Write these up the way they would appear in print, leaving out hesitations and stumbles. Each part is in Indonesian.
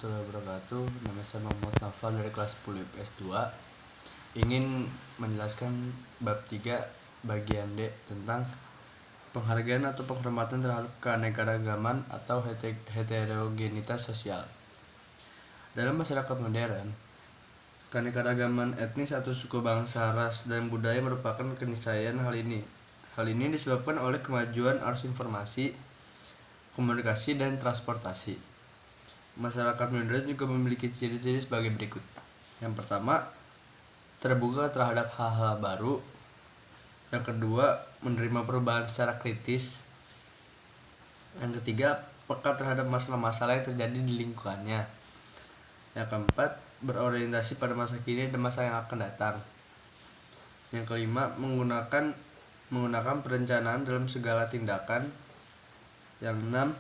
warahmatullahi wabarakatuh. Nama saya Muhammad Nafal dari kelas 10 IPS 2. Ingin menjelaskan bab 3 bagian D tentang penghargaan atau penghormatan terhadap keanekaragaman atau heterogenitas sosial. Dalam masyarakat modern, keanekaragaman etnis atau suku bangsa, ras, dan budaya merupakan keniscayaan hal ini. Hal ini disebabkan oleh kemajuan arus informasi, komunikasi, dan transportasi. Masyarakat modern juga memiliki ciri-ciri sebagai berikut. Yang pertama, terbuka terhadap hal-hal baru. Yang kedua, menerima perubahan secara kritis. Yang ketiga, peka terhadap masalah-masalah yang terjadi di lingkungannya. Yang keempat, berorientasi pada masa kini dan masa yang akan datang. Yang kelima, menggunakan perencanaan dalam segala tindakan. Yang enam,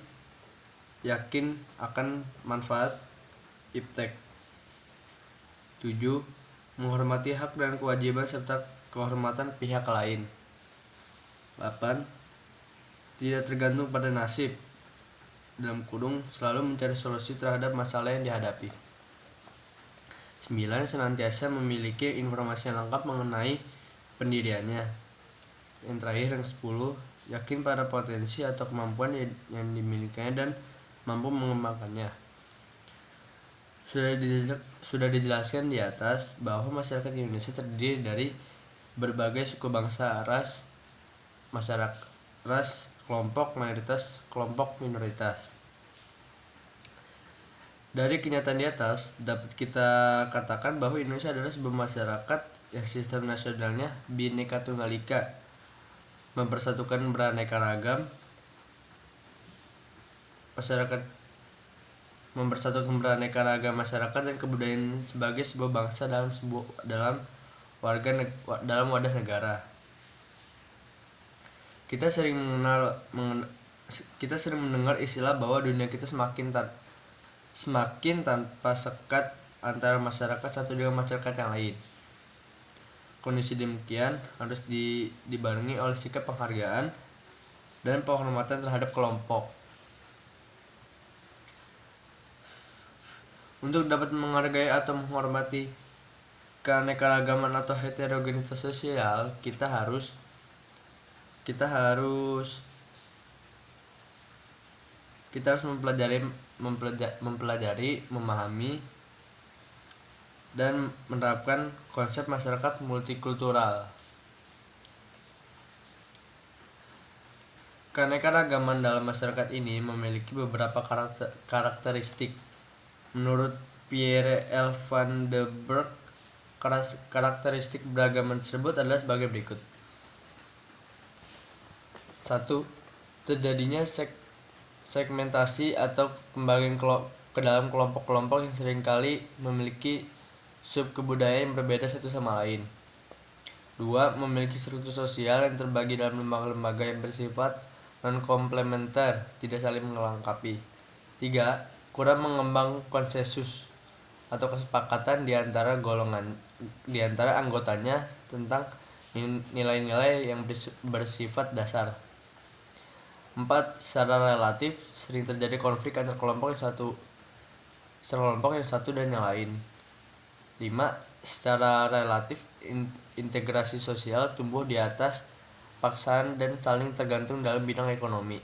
yakin akan manfaat iptek. 7. Menghormati hak dan kewajiban serta kehormatan pihak lain. 8. Tidak tergantung pada nasib, selalu mencari solusi terhadap masalah yang dihadapi. 9. Senantiasa memiliki informasi yang lengkap mengenai pendiriannya. Yang terakhir, yang 10. Yakin pada potensi atau kemampuan yang dimilikinya dan mampu mengembangkannya. Sudah dijelaskan di atas bahwa masyarakat Indonesia terdiri dari berbagai suku bangsa, kelompok mayoritas, kelompok minoritas. Dari kenyataan di atas dapat kita katakan bahwa Indonesia adalah sebuah masyarakat yang sistem nasionalnya Bhinneka Tunggal Ika, mempersatukan beraneka ragam masyarakat dan kebudayaan sebagai sebuah bangsa dalam wadah negara. Kita sering mendengar istilah bahwa dunia kita semakin tanpa sekat antara masyarakat satu dengan masyarakat yang lain. Kondisi demikian harus dibarengi oleh sikap penghargaan dan penghormatan terhadap kelompok. Untuk dapat menghargai atau menghormati keanekaragaman atau heterogenitas sosial, kita harus mempelajari, memahami, dan menerapkan konsep masyarakat multikultural. Keanekaragaman dalam masyarakat ini memiliki beberapa karakteristik. Menurut Pierre L. van den Berg, karakteristik beragaman tersebut adalah sebagai berikut. 1. Terjadinya segmentasi atau pembagian ke dalam kelompok-kelompok yang seringkali memiliki subkebudayaan yang berbeda satu sama lain. 2. Memiliki struktur sosial yang terbagi dalam lembaga-lembaga yang bersifat non-komplementer, tidak saling melengkapi. 3. Kurang mengembang konsensus atau kesepakatan di antara anggotanya tentang nilai-nilai yang bersifat dasar. 4. Secara relatif sering terjadi konflik antar kelompok yang satu dan yang lain. 5. Secara relatif integrasi sosial tumbuh di atas paksaan dan saling tergantung dalam bidang ekonomi.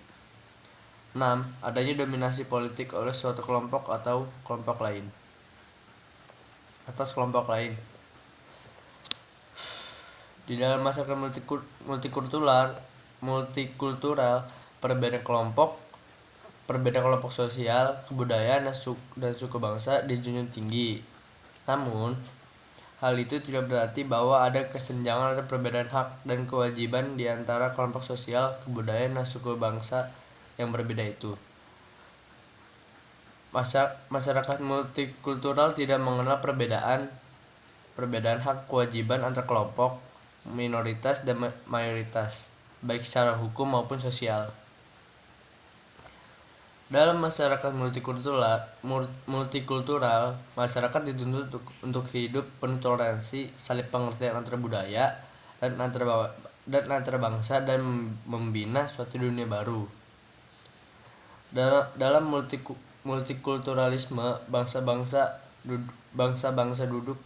6. Adanya dominasi politik oleh suatu kelompok atau kelompok lain atas kelompok lain. Di dalam masyarakat multikultural, perbedaan kelompok sosial, kebudayaan, dan suku bangsa dijunjung tinggi. Namun, hal itu tidak berarti bahwa ada kesenjangan atau perbedaan hak dan kewajiban di antara kelompok sosial, kebudayaan, dan suku bangsa yang berbeda itu. Masyarakat multikultural tidak mengenal perbedaan hak kewajiban antar kelompok, minoritas, dan mayoritas, baik secara hukum maupun sosial. Dalam masyarakat multikultural, masyarakat dituntut untuk hidup penuh toleransi, saling pengertian antar budaya dan antar bangsa, dan membina suatu dunia baru. Dalam multikulturalisme, bangsa-bangsa duduk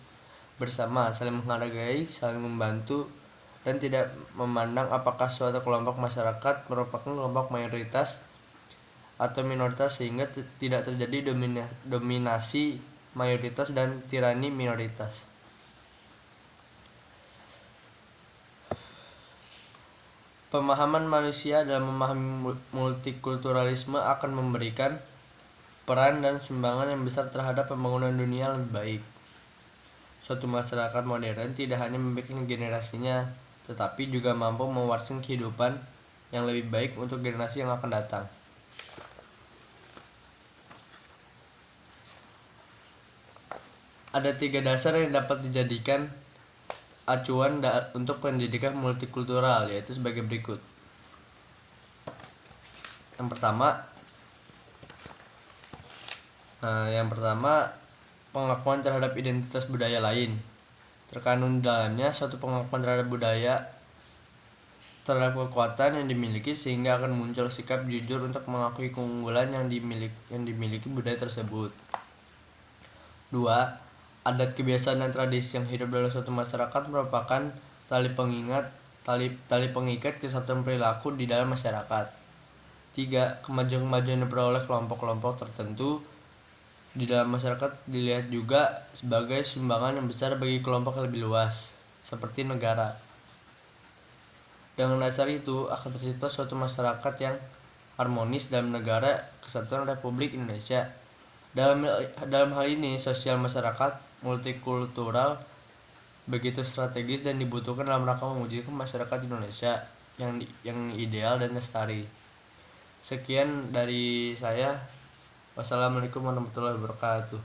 bersama, saling menghargai, saling membantu, dan tidak memandang apakah suatu kelompok masyarakat merupakan kelompok mayoritas atau minoritas, sehingga tidak terjadi dominasi mayoritas dan tirani minoritas. Pemahaman manusia dalam memahami multikulturalisme akan memberikan peran dan sumbangan yang besar terhadap pembangunan dunia yang lebih baik. Suatu masyarakat modern tidak hanya membikin generasinya, tetapi juga mampu mewariskan kehidupan yang lebih baik untuk generasi yang akan datang. Ada 3 dasar yang dapat dijadikan acuan untuk pendidikan multikultural, yaitu sebagai berikut. Yang pertama, pengakuan terhadap identitas budaya lain. Terkandung di dalamnya suatu pengakuan terhadap budaya, terhadap kekuatan yang dimiliki, sehingga akan muncul sikap jujur untuk mengakui keunggulan yang dimiliki budaya tersebut. 2. Adat, kebiasaan, dan tradisi yang hidup dalam suatu masyarakat merupakan tali pengikat kesatuan perilaku di dalam masyarakat. 3. Kemajuan yang diperoleh kelompok-kelompok tertentu di dalam masyarakat dilihat juga sebagai sumbangan yang besar bagi kelompok yang lebih luas, seperti negara. Dengan dasar itu akan tercipta suatu masyarakat yang harmonis dalam negara kesatuan Republik Indonesia. Dalam hal ini, sosial masyarakat multikultural begitu strategis dan dibutuhkan dalam rangka mewujudkan masyarakat Indonesia yang ideal dan lestari. Sekian dari saya. Wassalamualaikum warahmatullahi wabarakatuh.